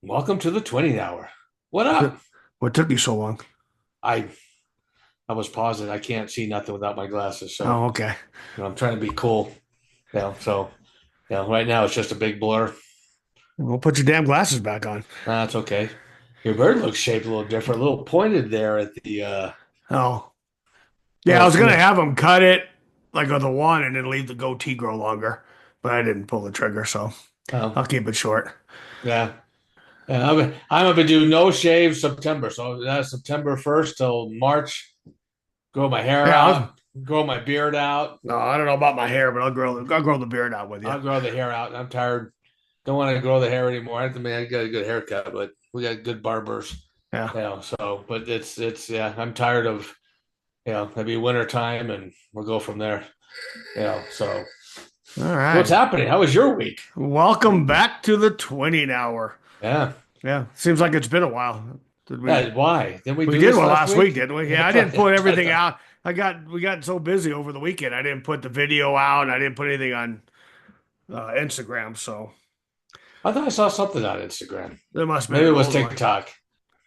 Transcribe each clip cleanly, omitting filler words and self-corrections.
Welcome to the 20 hour. What up? What took you so long? I I was pausing. I can't see nothing without my glasses, so Oh, okay. I'm trying to be cool. So right now it's just a big blur. Well, put your damn glasses back on. That's okay. Your bird looks shaped a little different, a little pointed there at the Oh, yeah. I little was gonna point. have them cut it like with the one and then leave the goatee grow longer, but I didn't pull the trigger, so Um, I'll keep it short. yeah. I'm gonna do no shave September. So that's September 1st till March. Grow my hair Yeah. out, grow my beard out. No, I don't know about my hair, but I'll grow the beard out with you. I'll grow the hair out. I'm tired. Don't want to grow the hair anymore. I got a good haircut, but we got good barbers. Yeah. So but it's yeah, I'm tired of it'll be winter time and we'll go from there. So All what's right. happening? How was your week? Welcome back to the 20 hour. Yeah. Yeah. Seems like it's been a while. Did we? Why? Didn't we We do did this one last last week, week? didn't we? Yeah. I I thought, didn't put I everything thought, out. We got so busy over the weekend. I didn't put the video out. And I didn't put anything on Instagram. So I thought I saw something on Instagram. there must have been Maybe it an was old one. TikTok.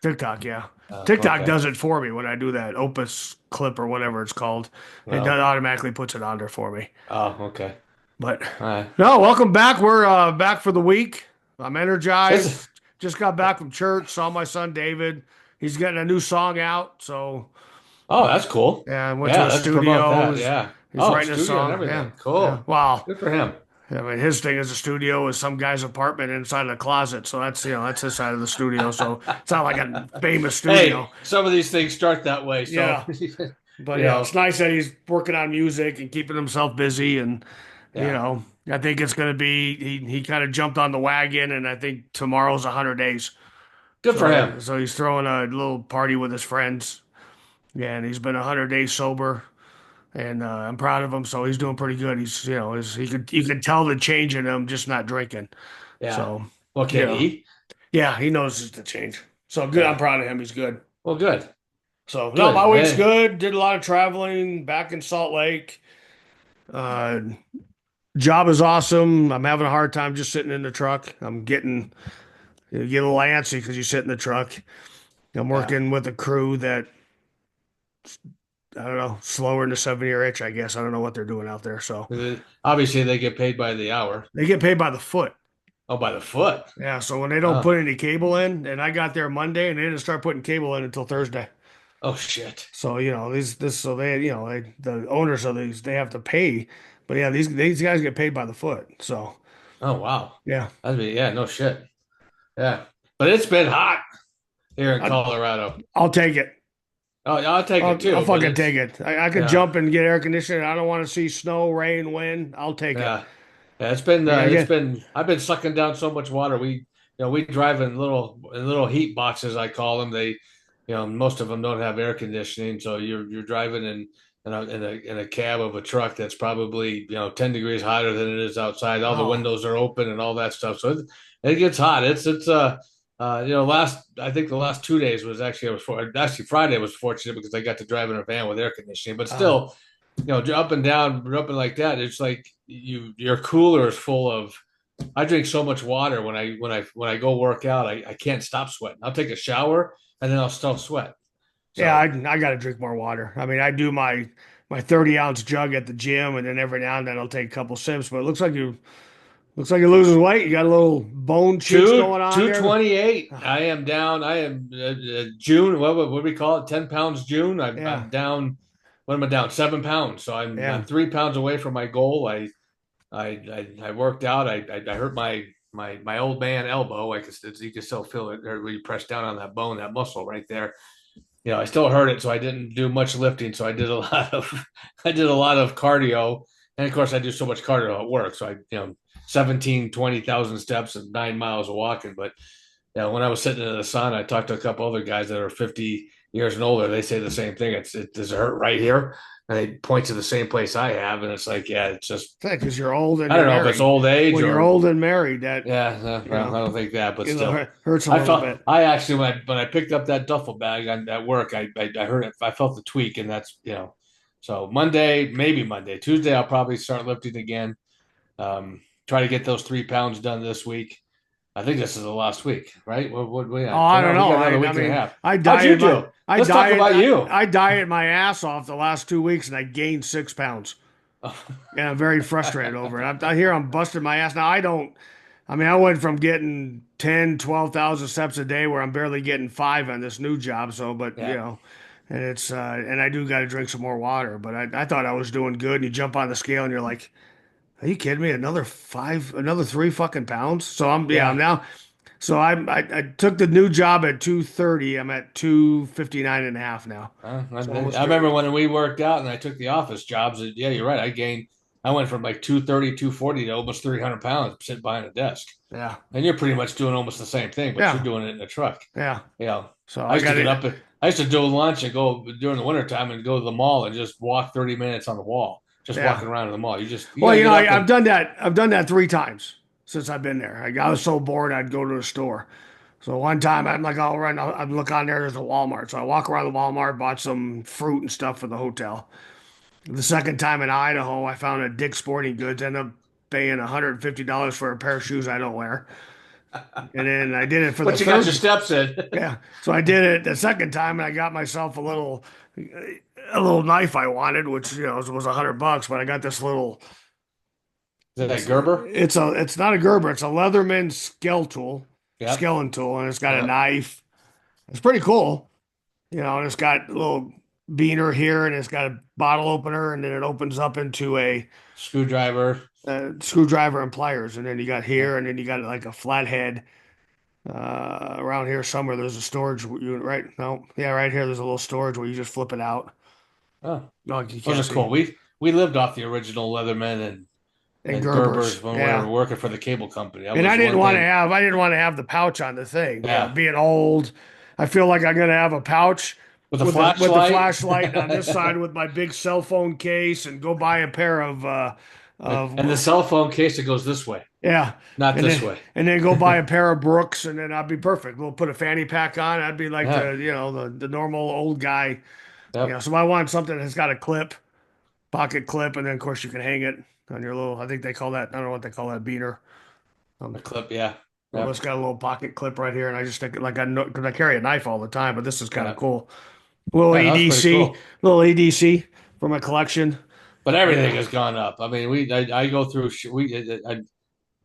TikTok, yeah. TikTok Okay. does it for me when I do that Opus clip or whatever it's called. It Well, does automatically puts it on there for me. okay. But All right. no, welcome back. We're back for the week. I'm This energized. Just got back from church. Saw my son David. He's getting a new song out. So that's cool. yeah, I went to Yeah, a let's promote studio. that. Yeah. He's Oh, writing a studio and song. Yeah, everything. yeah. Cool. Wow. Good for him. I mean, his thing is a studio is some guy's apartment inside a closet. So that's his side of the studio. So it's not like a famous Hey, studio. some of these things start that way. So, Yeah. But you yeah, it's know, nice that he's working on music and keeping himself busy. And, yeah, I think it's going to be, he kind of jumped on the wagon. And I think tomorrow's 100 days. good for him. So he's throwing a little party with his friends. Yeah. And he's been 100 days sober. And I'm proud of him. So he's doing pretty good. You could tell the change in him just not drinking. Yeah. So, Well, you can know, he? yeah, he knows it's the change. So good. I'm Yeah. proud of him. He's good. Well, good. So no, my Good. week's good. Did a lot of traveling back in Salt Lake. Uh, Job is awesome. I'm having a hard time just sitting in the truck. You get a little antsy because you sit in the truck. I'm Yeah. working with a crew that I don't know, slower than the 7-year itch, I guess. I don't know what they're doing out there. So Obviously, they get paid by the hour. they get paid by the foot. Oh, by the foot. Yeah. So when they don't Oh, put any cable in, and I got there Monday and they didn't start putting cable in until Thursday. oh shit. So, so the owners of these, they have to pay. But yeah, these guys get paid by the foot. So Oh, wow. yeah, Yeah, no shit. Yeah. But it's been hot here in I, Colorado. I'll take it. Oh, yeah, I'll take it I'll too, but fucking take it. I could yeah, jump and get air conditioning. I don't want to see snow, rain, wind. I'll take it. yeah. Yeah, Yeah, I've been sucking down so much water. We drive in little heat boxes, I call them. Most of them don't have air conditioning, so you're driving in a cab of a truck that's probably 10 degrees hotter than it is outside. All the oh, windows are open and all that stuff, so it gets hot. Last I think the last 2 days was actually Friday was fortunate because I got to drive in a van with air conditioning, but uh, still, up and down, up and like that. It's like your cooler is full of. I drink so much water when I go work out. I can't stop sweating. I'll take a shower and then I'll still sweat. yeah. So, I got to drink more water. I mean, I do my 30-ounce jug at the gym, and then every now and then I'll take a couple sips. But it looks like you're losing weight. You got a little bone cheeks Two going on two there. 28. I am down. I am June. What do we call it? 10 pounds. June. I'm Yeah, down. What am I down? 7 pounds. So I'm yeah, 3 pounds away from my goal. I worked out. I hurt my old man elbow. You can still feel it there when you press down on that bone, that muscle right there. I still hurt it, so I didn't do much lifting. So I did a lot of I did a lot of cardio, and of course I do so much cardio at work. So 17, 20,000 steps and 9 miles of walking. But yeah, when I was sitting in the sun, I talked to a couple other guys that are 50 years and older. They say the same thing. Does it hurt right here? And they point to the same place I have, and it's like, yeah, it's just because you're old and I you're don't know if it's married. old age When you're or old and married, that yeah, you well, know I don't think that, but it still, hurts a I little felt bit. I actually when I picked up that duffel bag at work, I heard it. I felt the tweak, and that's So Monday, maybe Monday, Tuesday, I'll probably start lifting again. Try to get those 3 pounds done this week. I think this is the last week, right? What we Oh, on? I don't We know. got I another I week and a mean, half. How'd you do? Let's talk about you. I diet my ass off the last 2 weeks, and I gained 6 pounds. And I'm very frustrated over it. I hear I'm busting my ass. Now I don't. I mean, I went from getting 10, 12,000 steps a day where I'm barely getting five on this new job. So, but Yeah. and and I do got to drink some more water. But I thought I was doing good. And you jump on the scale and you're like, are you kidding me? Another five, another 3 fucking pounds. So I'm Yeah. now. So I took the new job at 230. I'm at 259 and a half now. I So almost I remember three. when we worked out and I took the office jobs. Yeah, you're right. I went from like 230, 240 to almost 300 pounds sitting behind a desk. Yeah. And you're pretty much doing almost the same thing, but you're Yeah. doing it in a truck. Yeah. You know, So I I used to got get it. up at, I used to do lunch and go during the wintertime and go to the mall and just walk 30 minutes on the wall, just Yeah. walking around in the mall. You got Well, to get up I've and done that. I've done that 3 times since I've been there. I was so bored, I'd go to the store. So one time I'm like, all right, I'd look on there. There's a Walmart. So I walk around the Walmart, bought some fruit and stuff for the hotel. The second time in Idaho, I found a Dick's Sporting Goods. Ended up paying $150 for a pair of shoes I don't wear. And then I did it for the but you got your third. steps in. Yeah. So I did it the second time, and I got myself a little knife I wanted, which was $100. But I got this little. Is it that Gerber? It's not a Gerber. It's a Leatherman Yep. skeleton tool, and it's got a Yep. knife. It's pretty cool, and it's got a little beaner here, and it's got a bottle opener, and then it opens up into Screwdriver. a screwdriver and pliers, and then you got Yeah. here, and then you got like a flathead. Around here somewhere, there's a storage unit, right? No, yeah, right here. There's a little storage where you just flip it out. Oh, No, you those can't are see. cool. We lived off the original Leatherman And and Gerbers, Gerbers when we were yeah. working for the cable company. That And was one thing. I didn't want to have the pouch on the thing. Yeah. Being old, I feel like I'm gonna have a pouch With a with the flashlight. flashlight on this side with my big cell phone case and go buy a pair And the of cell phone case that goes this way, yeah, not and this then way. go buy a pair of Brooks, and then I'd be perfect. We'll put a fanny pack on. I'd be like Yeah. the normal old guy. Yep. So I want something that's got a clip, pocket clip, and then of course you can hang it on your little. I think they call that. I don't know what they call that, beaner. A Um, clip. Yeah. well, it's Yep. got a little pocket clip right here, and I just stick it like I know because I carry a knife all the time. But this is kind of Yep. cool. Little Yeah, that was pretty EDC, cool. little EDC for my collection. But everything Yeah. has gone up. I mean, I go through,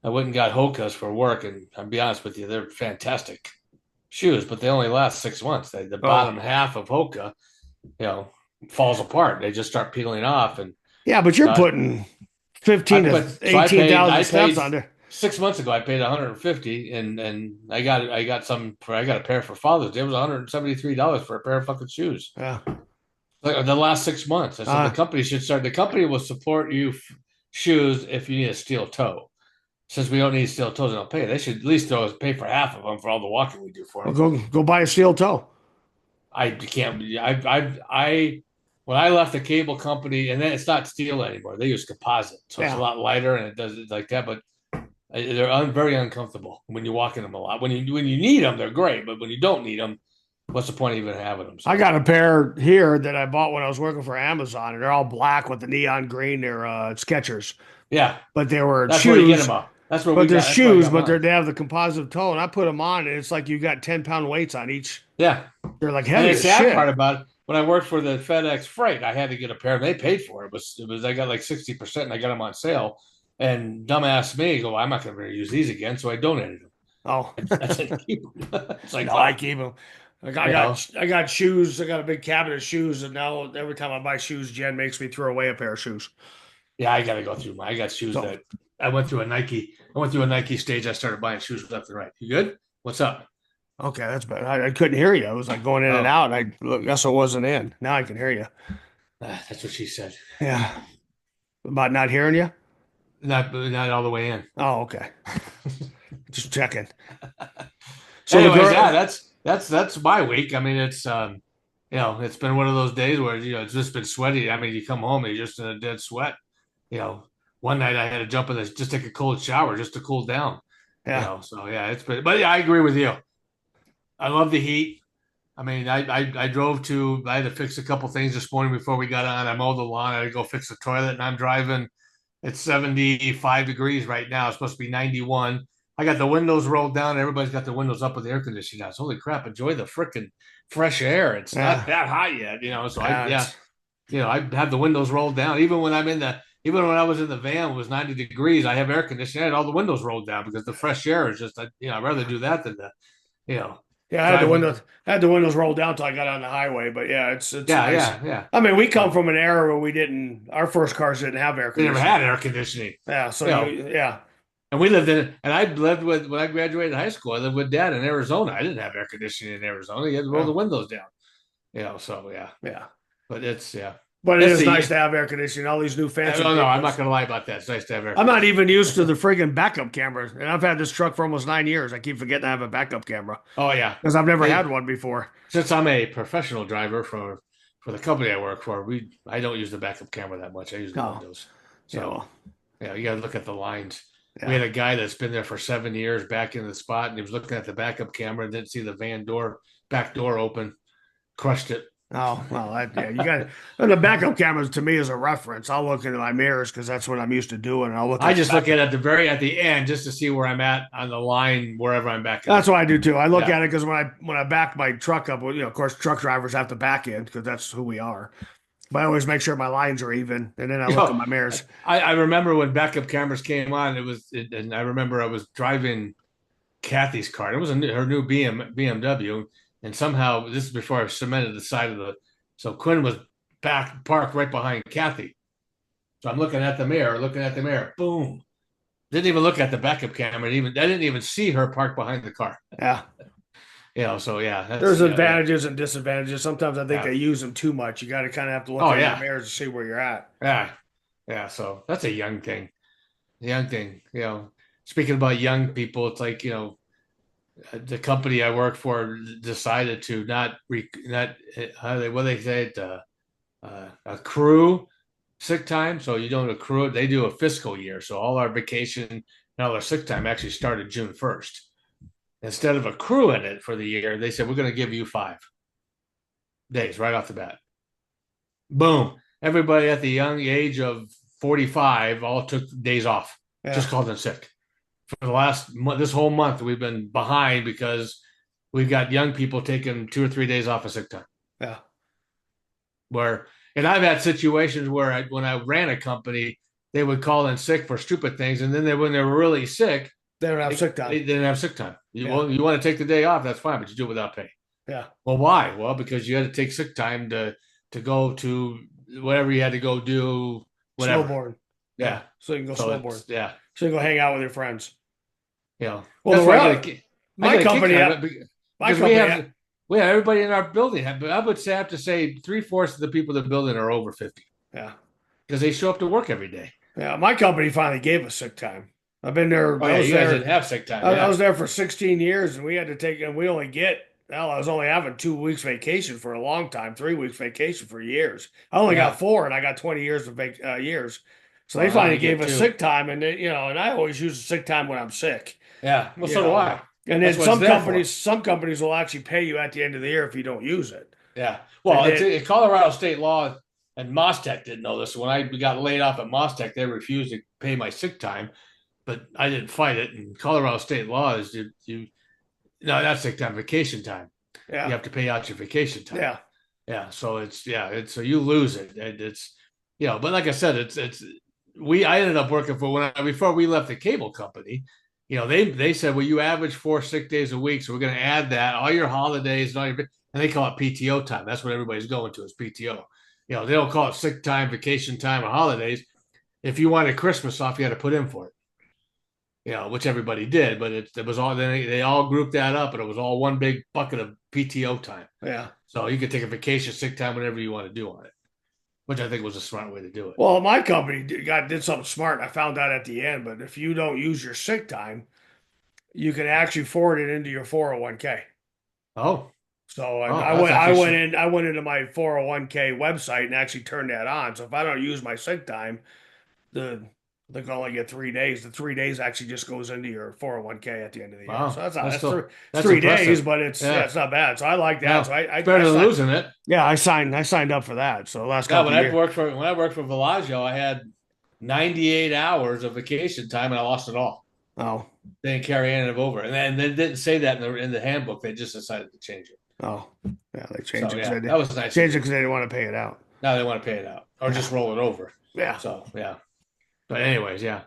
I went and got Hoka's for work, and I'll be honest with you, they're fantastic shoes, but they only last 6 months. The Oh, bottom half of Hoka, you know, falls apart. They just start peeling off. And yeah, but you're uh, putting 15 to I 18,000 steps paid on there. 6 months ago. I paid 150, and I got a pair for Father's Day. It was $173 for a pair of fucking shoes. Yeah. Like the last 6 months. I said the Uh, company should start. The company will support you shoes if you need a steel toe. Since we don't need steel toes, they don't pay. They should at least pay for half of them for all the walking we do for well, them. go buy a steel toe. I can't. When I left the cable company, and then it's not steel anymore. They use composite, so it's a Yeah. lot lighter and it does it like that. But they're very uncomfortable when you walk in them a lot. When you need them, they're great, but when you don't need them, what's the point of even having them? I So got a pair here that I bought when I was working for Amazon, and they're all black with the neon green. They're Skechers, yeah, but they were that's where you get them shoes. up. That's where we But they're got. That's where I shoes, got but mine. they have the composite toe, and I put them on, and it's like you got 10-pound weights on each. Yeah, They're like and heavy the as sad part shit. about it, when I worked for the FedEx Freight, I had to get a pair. They paid for it. It was I got like 60%, and I got them on sale. And dumbass me go, I'm not going to use these again, so I donated them. Oh, I didn't keep them. It's like, no, I fuck, keep them. Like you know. I got shoes. I got a big cabinet of shoes, and now every time I buy shoes, Jen makes me throw away a pair of shoes. Yeah, I got to go through my. I got shoes So that I went through a Nike. I went through a Nike stage. I started buying shoes left and right. You good? What's up? okay, that's bad. I couldn't hear you. I was like going in and Oh, out, and I guess it wasn't in. Now I can hear you. that's what she said. Yeah, about not hearing you. Not all the way in. Oh, okay. Just checking. So the Anyways, yeah, girl. that's my week. I mean, it's been one of those days where it's just been sweaty. I mean, you come home and you're just in a dead sweat. You know, one night I had to jump in this, just take a cold shower just to cool down. Yeah, So yeah, it's been. But yeah, I agree with you. I love the heat. I mean, I drove to. I had to fix a couple things this morning before we got on. I mowed the lawn. I had to go fix the toilet, and I'm driving. It's 75 degrees right now. It's supposed to be 91. I got the windows rolled down. Everybody's got the windows up with the air conditioning on. So, holy crap! Enjoy the freaking fresh air. It's not Yeah, that hot yet, So it's I have the windows rolled down. Even when I was in the van, it was 90 degrees. I have air conditioning. I had all the windows rolled down because the fresh air is just, I'd rather do that than you know, yeah. drive with. I had the windows rolled down till I got on the highway. But yeah, it's Yeah, nice. yeah, yeah. I mean, we come So from an era where we didn't. Our first cars didn't have air we never conditioning. had air conditioning, Yeah, so you know. yeah, And we lived in, and I lived with when I graduated high school. I lived with Dad in Arizona. I didn't have air conditioning in Arizona. You had to roll the yeah, windows down, So yeah, yeah. but yeah, But it that's is nice the. to have air conditioning. All these new fancy No, no, I'm not vehicles. gonna lie about that. It's nice to have air I'm not conditioning. even used to the friggin' backup cameras, and I've had this truck for almost 9 years. I keep forgetting I have a backup camera Oh yeah, because I've never It- had one before. since I'm a professional driver for the company I work for, I don't use the backup camera that much. I use the Oh, windows. yeah, So well, yeah, you got to look at the lines. We yeah. had a guy that's been there for 7 years back in the spot, and he was looking at the backup camera and didn't see the back door open, crushed it. Oh, well, yeah, you got and the backup cameras to me is a reference. I'll look into my mirrors because that's what I'm used to doing. And I'll look I at the just look back. at it at the end just to see where I'm at on the line wherever I'm backing That's up. what I do too. I look Yeah. at it because when I back my truck up, well, of course, truck drivers have to back in because that's who we are. But I always make sure my lines are even, and then I You look at know, my mirrors. I remember when backup cameras came on, and I remember I was driving Kathy's car. It was her new BMW, and somehow this is before I cemented the side of the. So Quinn was back parked right behind Kathy. So I'm looking at the mirror. Boom! Didn't even look at the backup camera. I didn't even see her parked behind the car. Yeah. So yeah, There's yeah, advantages and disadvantages. Sometimes I think yeah. they use them too much. You got to kind of have to look Oh in your yeah, mirrors to see where you're at. yeah, yeah. So that's a young thing. Young thing. Speaking about young people, it's like the company I work for decided to not how they what they say it accrue sick time. So you don't accrue it. They do a fiscal year. So all our vacation and all our sick time actually started June 1st. Instead of accruing it for the year, they said we're going to give you 5 days right off the bat. Boom! Everybody at the young age of 45 all took days off. Yeah. Just called in sick. For the last this whole month, we've been behind because we've got young people taking 2 or 3 days off of sick time. Yeah. And I've had situations where when I ran a company, they would call in sick for stupid things, and then when they were really sick, They don't have they, sick time. they didn't have sick time. Yeah. You want to take the day off, that's fine, but you do it without pay. Yeah. Well, why? Well, because you had to take sick time to go to whatever you had to go do, whatever. Snowboard. Yeah. Yeah. So you can go So snowboard. it's yeah. So you can go hang out with your friends. Well, That's the why I my get a kick company, out of it my because company, we have everybody in our building. But I would say I have to say 3/4 of the people in the building are over 50 yeah. because they show up to work every day. Yeah. My company finally gave us sick time. I've been there. Oh yeah, you guys didn't have sick time. I Yeah, was there for 16 years and we had to take, and we only get, well, I was only having 2 weeks vacation for a long time, 3 weeks vacation for years. I only got yeah. four and I got 20 years of years. So they Well, I finally only gave get us two. sick time and and I always use the sick time when I'm sick, Yeah, well, you so do know. I. And That's then what it's there for. some companies will actually pay you at the end of the year if you don't use it. Yeah. And Well, then, it's Colorado state law, and Mostech didn't know this. When I got laid off at Mostech, they refused to pay my sick time, but I didn't fight it. And Colorado state law is you no, that's sick time, vacation time. You yeah, have to pay out your vacation time. yeah, Yeah, so it's so you lose it. It's but like I said, it's we I ended up working for before we left the cable company. They said, well, you average 4 sick days a week, so we're going to add that all your holidays and they call it PTO time. That's what everybody's going to is PTO. They don't call it sick time, vacation time, or holidays. If you wanted Christmas off, you had to put in for it. Which everybody did, but it was all they all grouped that up, and it was all one big bucket of PTO time. yeah. So you could take a vacation, sick time, whatever you want to do on it, which I think was a smart way to do it. Well, my company did something smart. I found out at the end, but if you don't use your sick time, you can actually forward it into your 401k. Oh, So oh, that's actually I went into my 401k website and actually turned that on. So if I don't use my sick time, the they can only get 3 days. The 3 days actually just goes into your 401k at the end of the year. So wow. That's still it's that's 3 days, impressive. but Yeah, it's not bad. So I like that. So no, it's better I than signed, losing it. yeah, I signed up for that. So the last Yeah, couple of years. when I worked for Villaggio, I had 98 hours of vacation time, and I lost it all. Oh, They didn't carry any of it over, and then they didn't say that in the handbook. They just decided to change it. oh, yeah. They changed So it because yeah, that was nice of them. they didn't want to pay it out. Now they want to pay it out or Yeah, just roll it over. yeah, So yeah, but anyways, yeah.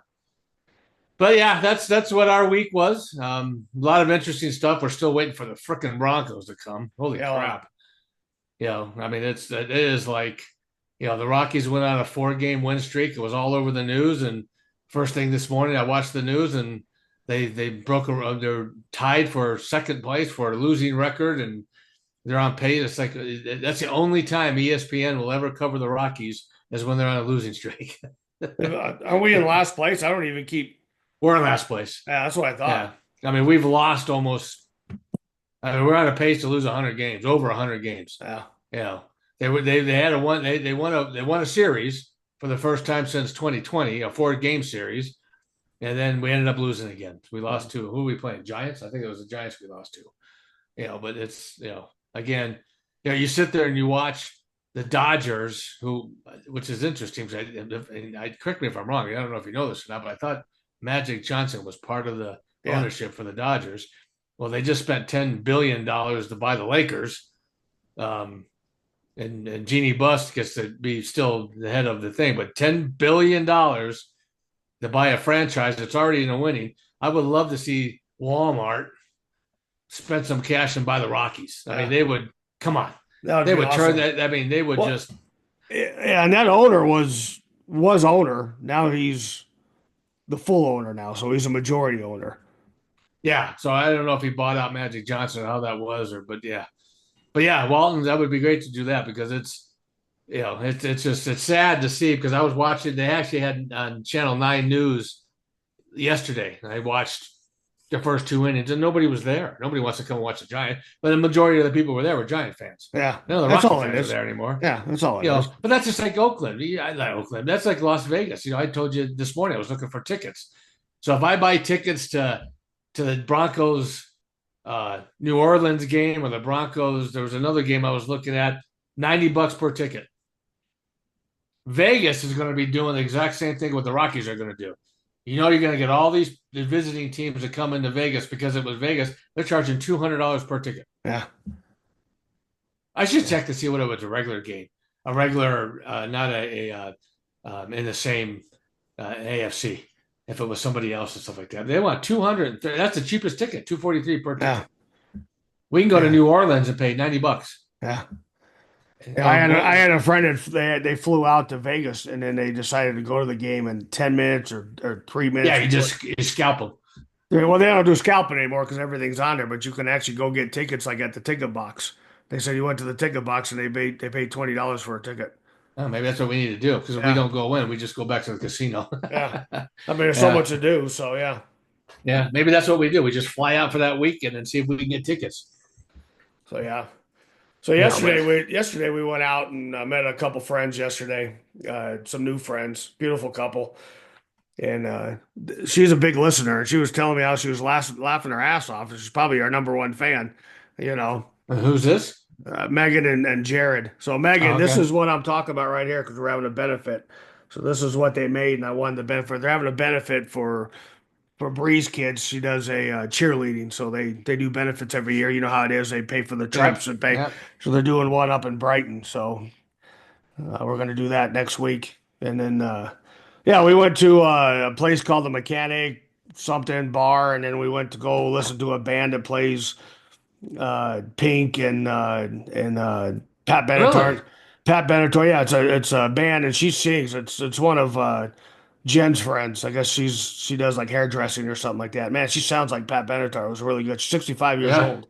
But yeah, that's what our week was. A lot of interesting stuff. We're still waiting for the freaking Broncos to come. Holy yeah. Well, crap! I mean, it is like, the Rockies went on a 4 game win streak. It was all over the news. And first thing this morning, I watched the news and they broke they're tied for second place for a losing record, and they're on pace. It's like that's the only time ESPN will ever cover the Rockies is when they're on a losing streak. are we in last place? I don't even keep. We're in last place. Yeah, that's what I Yeah, thought. I mean we've lost almost. I mean, we're on a pace to lose 100 games, over 100 games. Yeah, You know, they had a one they won a series for the first time since 2020, a 4 game series, and then we ended up losing again. We lost two. Who were we playing? Giants. I think it was the Giants we lost to. But it's again, you sit there and you watch the Dodgers, which is interesting. Correct me if I'm wrong. I don't know if you know this or not, but I thought Magic Johnson was part of the yeah. ownership for the Dodgers. Well, they just spent $10 billion to buy the Lakers. And Jeannie Buss gets to be still the head of the thing, but $10 billion to buy a franchise that's already in a winning. I would love to see Walmart spend some cash and buy the Rockies. I mean, they would come on. That would They be would turn awesome. that. I mean, they would Well, just yeah, and that owner was owner. Now he's the full owner now, so he's a majority owner. yeah. So I don't know if he bought out Magic Johnson or how that was, but yeah, Walton. That would be great to do that because it's sad to see because I was watching. They actually had on Channel 9 News yesterday. And I watched the first 2 innings, and nobody was there. Nobody wants to come and watch the Giant, but the majority of the people were there were Giant fans. Yeah, None of the that's Rocky all it fans are is. there anymore. Yeah, that's all it is. But that's just like Oakland. Yeah, I like Oakland. That's like Las Vegas. I told you this morning I was looking for tickets. So if I buy tickets to the Broncos New Orleans game or the Broncos, there was another game I was looking at, $90 per ticket. Vegas is going to be doing the exact same thing what the Rockies are going to do. You're going to get all these visiting teams that come into Vegas because it was Vegas. They're charging $200 per ticket. Yeah, I should check to see what it was a regular game, a regular, not in the same AFC. If it was somebody else and stuff like that, they want 230. That's the cheapest ticket, 243 per yeah, ticket. We can go to yeah, New Orleans and pay $90. yeah. Yeah, Or, I had a friend that they flew out to Vegas and then they decided to go to the game in 10 minutes or 3 minutes yeah, before. you scalp them. Well, they don't do scalping anymore because everything's on there, but you can actually go get tickets like at the ticket box. They said you went to the ticket box and they paid $20 for a ticket. Oh, maybe that's what we need to do because if we Yeah, don't go in, we just go back to the casino. yeah. I mean, there's so Yeah, much to do, so yeah. yeah. Maybe that's what we do. We just fly out for that weekend and see if we can get tickets. So yeah. So But yesterday we went out and met a couple friends yesterday, some new friends, beautiful couple, and she's a big listener. And she was telling me how she was laughing her ass off. She's probably our number one fan, you know, who's this? Megan and Jared. So Oh, Megan, this okay. is what I'm talking about right here because we're having a benefit. So this is what they made, and I wanted the benefit. They're having a benefit for Bree's kids. She does a cheerleading, so they do benefits every year. You know how it is. They pay for the trips Yep. and pay. Yep. So they're doing one up in Brighton. So we're going to do that next week, and then yeah, we went to a place called the Mechanic something bar, and then we went to go listen to a band that plays Pink and Pat Really? Benatar. Pat Benatar, yeah, it's a band, and she sings. It's one of Jen's friends. I guess she does like hairdressing or something like that. Man, she sounds like Pat Benatar. It was really good. She's 65 years Yeah. old.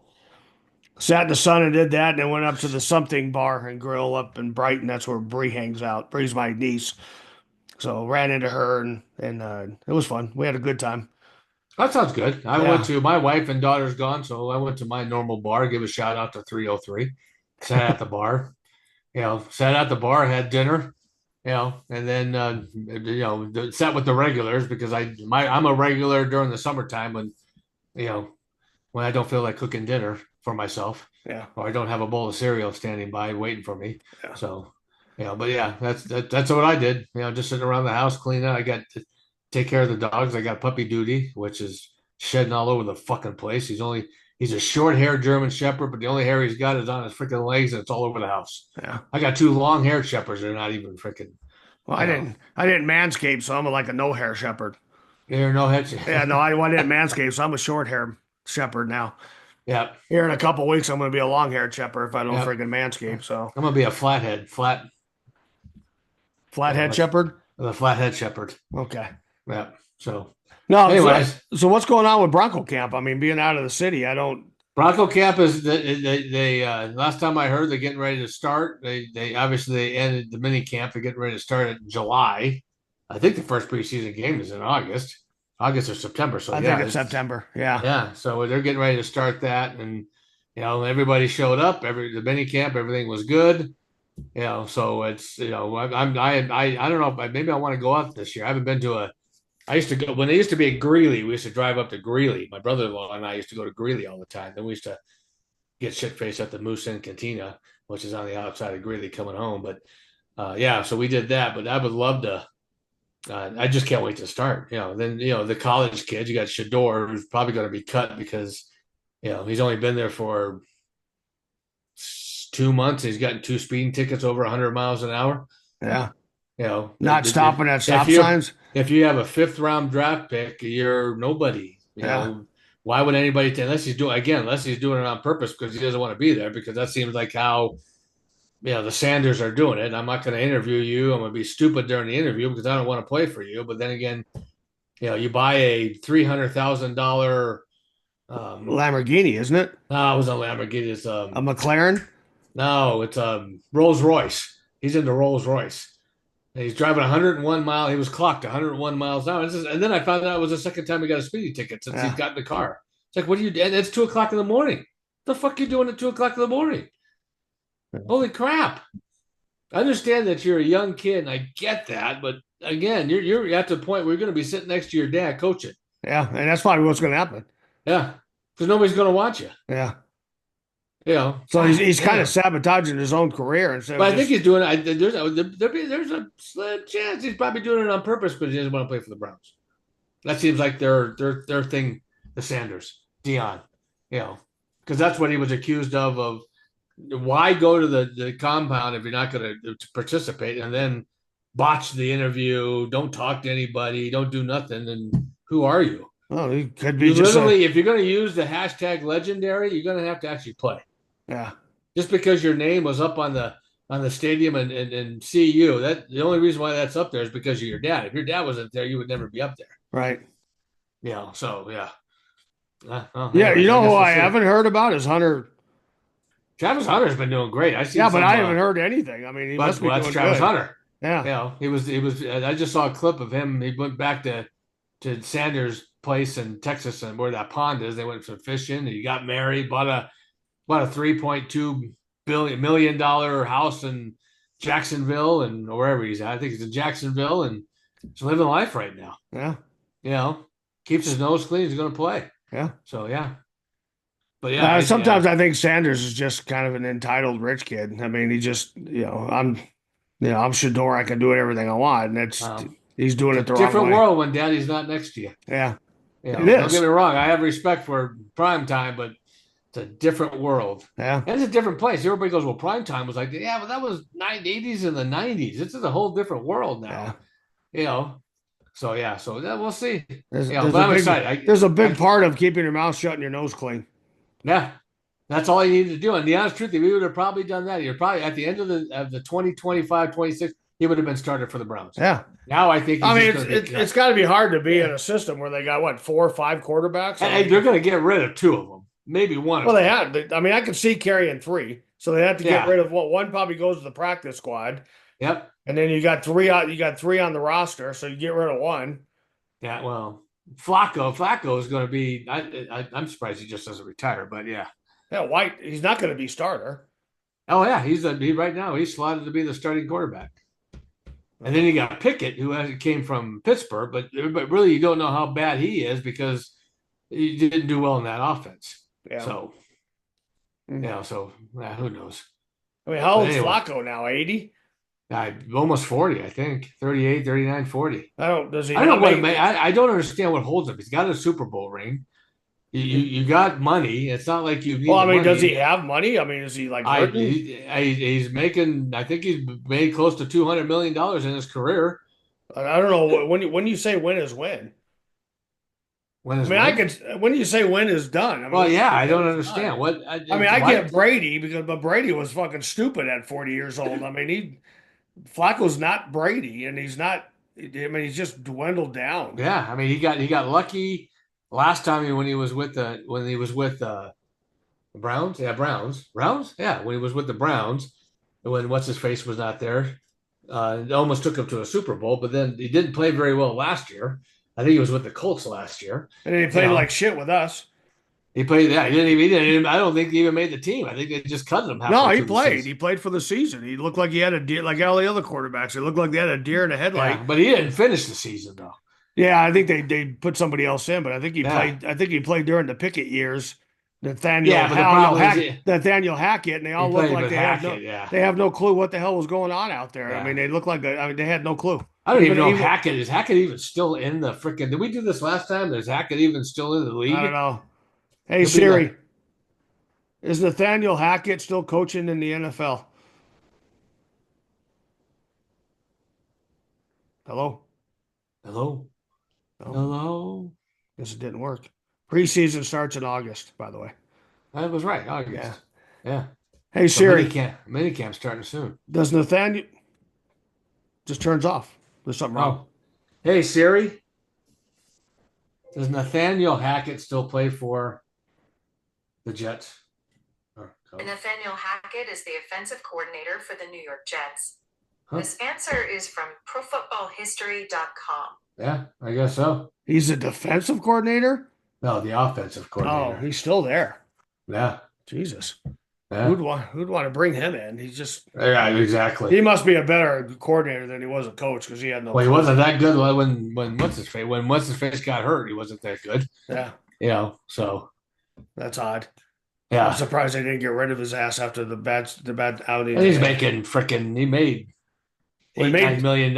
Sat in the sun and did that, and then went up to the something bar and grill up in Brighton. That's where Bree hangs out. Bree's my niece, so ran into her and it was fun. We had a good time. That sounds good. I went Yeah, to my wife and daughter's gone, so I went to my normal bar. Give a shout out to 303. Sat at the bar. Sat at the bar, had dinner. And then sat with the regulars because I'm a regular during the summertime you know when I don't feel like cooking dinner for myself yeah, or I don't have a bowl of cereal standing by waiting for me. yeah. So but yeah, that's what I did. Just sitting around the house cleaning. I got take care of the dogs. I got puppy duty, which is shedding all over the fucking place. He's a short-haired German Shepherd, but the only hair he's got is on his freaking legs, and it's all over the house. Yeah. I got two long-haired Shepherds. They're not even freaking, Well, you know, I didn't manscape, so I'm like a no hair shepherd. they're no head. Yeah, no, I didn't manscape, so I'm a short hair shepherd now. Yeah, Here in a couple weeks, I'm going to be a long haired shepherd if I don't yeah. freaking manscape. So I'm gonna be a flathead, flathead that's shepherd. the flathead Shepherd. Okay. Yeah. So, No, anyways, so what's going on with Bronco Camp? I mean, being out of the city, I don't. Bronco Camp is they last time I heard they're getting ready to start. They obviously they ended the mini camp. They're getting ready to start in July. I think the first preseason game is in August or September. So I think yeah, it's September. Yeah. yeah. So they're getting ready to start that, and everybody showed up. The mini camp, everything was good. So it's I don't know. Maybe I want to go out this year. I haven't been to a. I used to go when they used to be at Greeley. We used to drive up to Greeley. My brother-in-law and I used to go to Greeley all the time. Then we used to get shit faced at the Moose Inn Cantina, which is on the outside of Greeley coming home. But yeah, so we did that. But I would love to. I just can't wait to start. Then the college kids. You got Shador, who's probably going to be cut because he's only been there for 2 months. He's gotten two speeding tickets over 100 miles an hour. Yeah. You know, Not stopping at stop if signs. if you have a fifth round draft pick, you're nobody. Yeah. Why would anybody unless he's doing it on purpose because he doesn't want to be there because that seems like how the Sanders are doing it. I'm not going to interview you. I'm going to be stupid during the interview because I don't want to play for you. But then again, you buy a $300,000 Lamborghini, isn't it? no, it was a Lamborghini. It's A McLaren. no, it's Rolls Royce. He's into Rolls Royce. And he's driving 101 miles. He was clocked 101 miles an hour. And then I found out it was the second time he got a speeding ticket since he's got in the car. It's like, what do you do? And it's 2 o'clock in the morning. What the fuck are you doing at 2 o'clock in the morning? Holy crap. I understand that you're a young kid, and I get that, but again, you're at the point where you're going to be sitting next to your dad coaching. Yeah, and that's probably what's going to happen. Yeah, because nobody's going to watch you. Yeah. So he's kind of sabotaging his own career, and but I think he's doing it. There's a slim chance he's probably doing it on purpose because he doesn't want to play for the Browns. That seems like their thing. The Sanders, Dion, because that's what he was accused of. Why go to the compound if you're not going to participate and then botch the interview? Don't talk to anybody. Don't do nothing. And who are you? Oh, he could be literally, if you're going to use the hashtag legendary, you're going to have to actually play. Yeah. Just because your name was up on the stadium and CU, that the only reason why that's up there is because of your dad. If your dad wasn't there, you would never be up there. Right. So yeah. Yeah, you know who I haven't heard about is Hunter. Travis Hunter's been doing great. I haven't heard anything. I mean, he must be doing Travis good. Hunter. Yeah. He was. I just saw a clip of him. He went back to Sanders' place in Texas and where that pond is. They went some fishing. He got married. Bought a $3.2 million house in Jacksonville or wherever he's at. I think he's in Jacksonville and he's living life right now. Yeah. Keeps his nose clean. He's going to play. Yeah. So yeah. But yeah, sometimes I think Sanders is just kind of an entitled rich kid. I mean, he just, I'm Shador. I can do everything I want, and he's doing it the wrong way. Different world when Daddy's not next to you. Yeah, don't get me wrong. I have respect for prime time, but it's a different world. Yeah, and it's a different place. Everybody goes, well, prime time was like, yeah, but that was 80s and the 90s. This is a whole different world now. Yeah. So yeah, we'll see. But I'm excited. There's a big part of keeping your mouth shut and your nose clean. Yeah, that's all you needed to do. And the honest truth, we would have probably done that. You're probably at the end of the 2025, 26, he would have been started for the Browns. Yeah. Now I think it's got to be hard to be in a system where they got 4 or 5 quarterbacks. And they're going to get rid of 2 of them, maybe one. Well, they had. I mean, I could see carrying 3, so they have to get rid of one. Probably goes to the practice squad. Yep. And then you got 3 out. You got 3 on the roster, so you get rid of 1. Yeah. Well. Flacco is going to be. I'm surprised he just doesn't retire, but yeah. Yeah, White. He's not going to be starter. Oh yeah, right now he's slotted to be the starting quarterback. And then you got Pickett, who came from Pittsburgh, but really you don't know how bad he is because he didn't do well in that offense. Yeah. So who knows? I mean, how old is Flacco now? 80. almost 40, I think. 38, 39, 40. Does he I don't know not what it make? may. I don't understand what holds him. He's got a Super Bowl ring. You got money. It's not like you Well, need I the mean, does he money. have money? I mean, is he like hurting? He's making. I think he's made close to $200 million in his career. I don't know when you say win is win. When I his mean, I win? could when you say win is done. I mean, Well, when you yeah, say I win don't is done. understand what. I mean, I Why? get Brady but Brady was fucking stupid at 40 years old. I mean, Flacco's not Brady, and he's not. I mean, he's just dwindled down. Yeah, I mean, he got lucky last time when he was with the Browns. Yeah, Browns. Yeah, when he was with the Browns, when what's his face was not there, it almost took him to a Super Bowl. But then he didn't play very well last year. I think he was with the Colts last year. And then he You played like know, shit with us. he played. Yeah, he didn't. I don't think he even made the team. I think they just cut him No, halfway he through the played. season. He played for the season. He looked like he had a deer, like all the other quarterbacks. It looked like they had a deer in a Yeah, headlight. but he didn't finish the season though. Yeah, I think they put somebody else in, but I think he Yeah, played. I think he played during the Pickett years. yeah, but the problem is Nathaniel Hackett, and they he all look played like with Hackett. Yeah, they have no clue what the hell was going on out there. I mean, yeah. they look like I mean, they had no clue. I don't even Even know if even Hackett is Hackett even still in the freaking. Did we do this last time? Is Hackett even still in the I don't league? know. Hey He'll be the Siri, is Nathaniel Hackett still coaching in the NFL? Hello? hello, No, hello. guess it didn't work. Preseason starts in August, by the way. I was right. Yeah. August. Yeah. Hey So Siri, mini camp starting soon. does Nathaniel just turns off? There's something wrong. Oh, hey Siri, does Nathaniel Hackett still play for the Jets? Or Cubs? Nathaniel Hackett is the offensive coordinator for the New York Jets. Huh? This answer is from ProFootballHistory.com. Yeah, I guess so. He's a defensive coordinator? No, the offensive Oh, coordinator. he's still there. Yeah, Jesus. yeah, Who'd want to bring him in? yeah, He exactly. must be a better coordinator than he was a coach because he had no Well, he clue. wasn't that good when what's his face got hurt. He wasn't that good. Yeah, So that's odd. I'm yeah, surprised they didn't get rid of his ass after the bad outing and they he's had. making freaking. He made Well, he $8-9 million,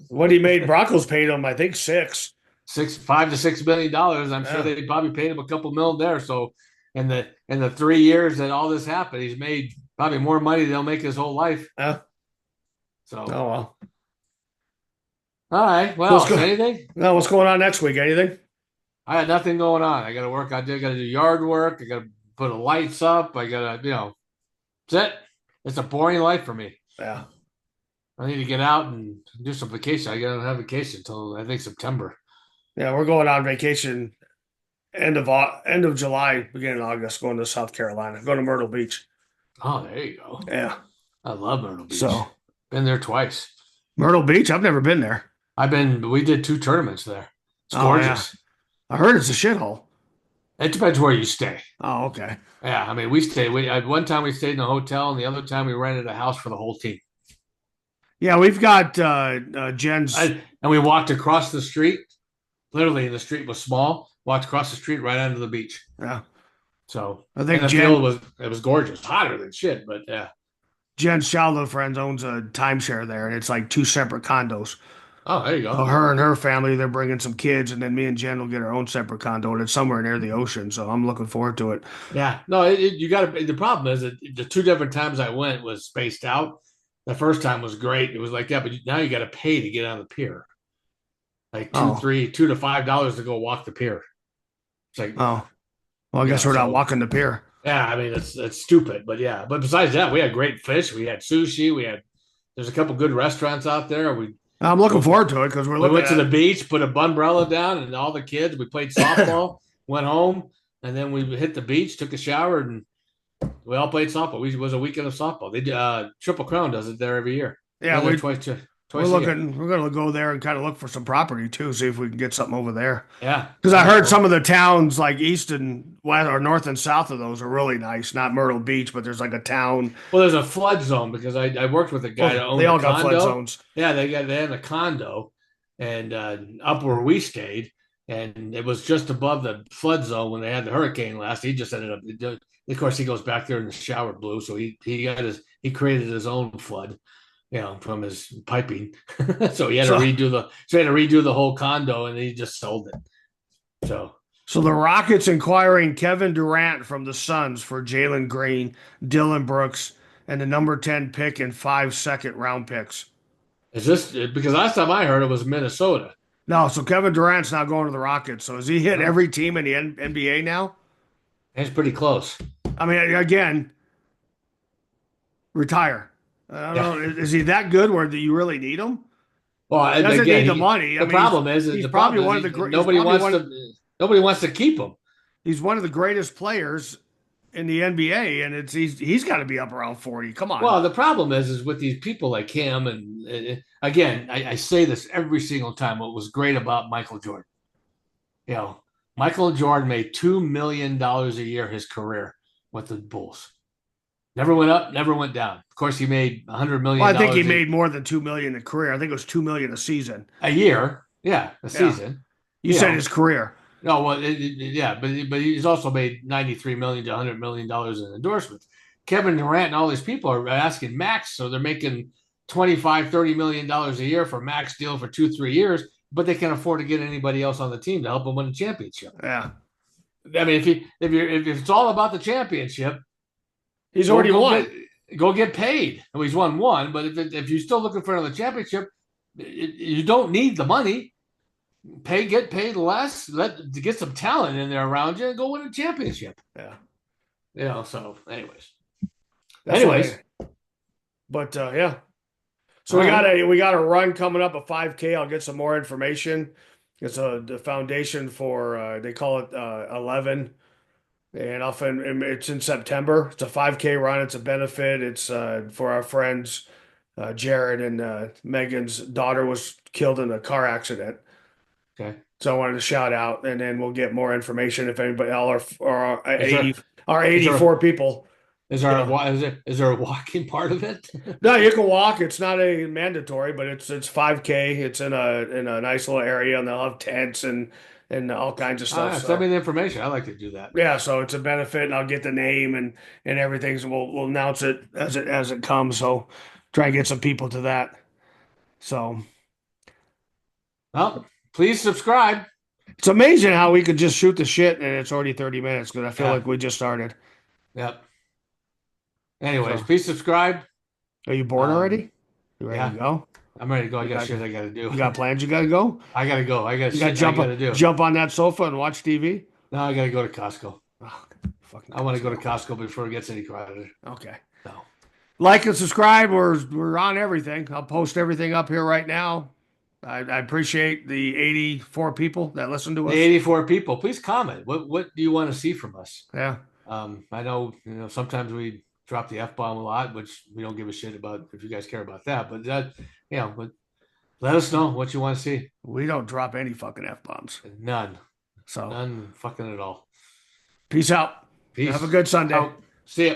what he made. Broncos paid him, I think, six. $5 to $6 million. I'm sure Yeah, they probably paid him a couple mil there. So in the 3 years that all this happened, he's made probably more money than he'll make his whole life. yeah. So Oh well. all right, What's well, go? anything? Now, what's going on next week? Anything? I got nothing going on. I got to work. I got to do yard work. I got to put the lights up. I got to, that's it. It's a boring life for me. Yeah, I need to get out and do some vacation. I got to have vacation until I think September. yeah. We're going on vacation end of July, beginning of August, going to South Carolina, going to Myrtle Beach. Oh, there you go. Yeah. I love Myrtle Beach. So Been there twice. Myrtle Beach, I've never been there. We did 2 tournaments there. It's Oh yeah, gorgeous. I heard it's a shithole. It depends where you stay. Oh okay. Yeah, I mean, one time we stayed in a hotel, and the other time we rented a house for the whole team. Yeah, we've got Jen's. And we walked across the street. Literally, the street was small. Walked across the street right onto the beach. Yeah, So, I and think the field was gorgeous, hotter than shit, but yeah. Jen's childhood friends owns a timeshare there, and it's like two separate condos. Oh, there you So go. her and her family, they're bringing some kids, and then me and Jen will get our own separate condo, and it's somewhere near the ocean. So I'm looking forward to it. Yeah, no, you got to. The problem is that the 2 different times I went was spaced out. The first time was great. It was like that, but now you got to pay to get on the pier, like Oh, $2 to $5 to go walk the pier. It's like, oh. Well, I guess we're not so walking the pier. yeah, I mean it's stupid, but yeah. But besides that, we had great fish. We had sushi. There's a couple good restaurants out there. I'm looking forward to it because we're We looking went to at. the beach, put a umbrella down, and all the kids. We played softball, went home, and then we hit the beach, took a shower, and we all played softball. It was a weekend of softball. They Triple Crown does it there every year. Yeah, They're there we're twice a year. looking. We're gonna go there and kind of look for some property too, see if we can get something over there. Yeah, Because I yeah. heard some of the towns like east and west or north and south of those are really nice. Not Myrtle Beach, but there's like a town. Well, there's a flood zone because I worked with a guy that Well, owned they a all got flood condo. zones. Yeah, they had a condo, and up where we stayed, and it was just above the flood zone when they had the hurricane last. He just ended up. Of course, he goes back there and the shower blew, so he created his own flood. from his piping. So he had to So redo the whole condo, and he just sold it. So so the Rockets inquiring Kevin Durant from the Suns for Jalen Green, Dylan Brooks, and the number 10 pick and 5 second-round picks. is this because last time I heard it was Minnesota? No, so Kevin Durant's now going to the Rockets. So has he hit Huh? every team in the NBA now? It's pretty close. I mean, again, retire. I don't Yeah. know. Is he that good where you really need him? Well, He doesn't again, need the money. I the mean, problem is he's probably one of the he's nobody probably wants one nobody wants to keep him. he's one of the greatest players in the NBA, and he's got to be up around 40. Come on. Well, the problem is with these people like him, and again, I say this every single time. What was great about Michael Jordan, you know, Michael Jordan made $2 million a year his career with the Bulls. Never went up, never went down. Of course, he made $100 million Well, I think he made more than 2 million a career. I think it was 2 million a season. a year. Yeah, a Yeah. season. You said his career. No, well, yeah, but he's also made $93 million to $100 million in endorsements. Kevin Durant and all these people are asking max, so they're making 25, $30 million a year for max deal for 2, 3 years, but they can't afford to get anybody else on the team to help them win a championship. Yeah. I mean, if it's all about the championship, He's already won. Go get paid. Well, he's won one, but if you're still looking for another championship, you don't need the money. Get paid less. To get some talent in there around you and go win a championship. Yeah. So anyways. But yeah. So All we got a run coming up, a 5K. I'll get some more information. It's the foundation for they call it 11, and it's in September. It's a 5K run. It's a benefit. It's for our friends. Jared and Megan's daughter was killed in a car accident. Okay. So I wanted to shout out, and then we'll get more information if anybody, all our Is our 84 people. Is there a walking part of it? No, you can walk. It's not a mandatory, but it's 5K. It's in a nice little area, and they'll have tents and all kinds of stuff. So Send me the information. I like to do that. yeah, so it's a benefit, and I'll get the name and everything. So we'll announce it as it comes. So try and get some people to that. So Well, please subscribe. it's amazing how we could just shoot the shit and it's already 30 minutes because I feel like we just started. Yep. Anyways, So, please subscribe. are you bored already? You ready to go? I'm ready to go. I got shit I got to do. You got plans? You got to go? I got to go. I got You shit I got to do. Jump on that sofa and watch TV? No, I got to go to Costco. Oh, fucking I want to go to Costco before it gets any crowded. Okay. No. Like and subscribe. We're on everything. I'll post everything up here right now. I appreciate the 84 people that listen to us. The 84 people. Please comment. What do you want to see from us? Yeah. I know sometimes we drop the F-bomb a lot, which we don't give a shit about if you guys care about that. But but let us know what you want to see. We don't drop any fucking F-bombs. None. So None fucking at all. peace out. Peace. Have a good Sunday. Out. See ya.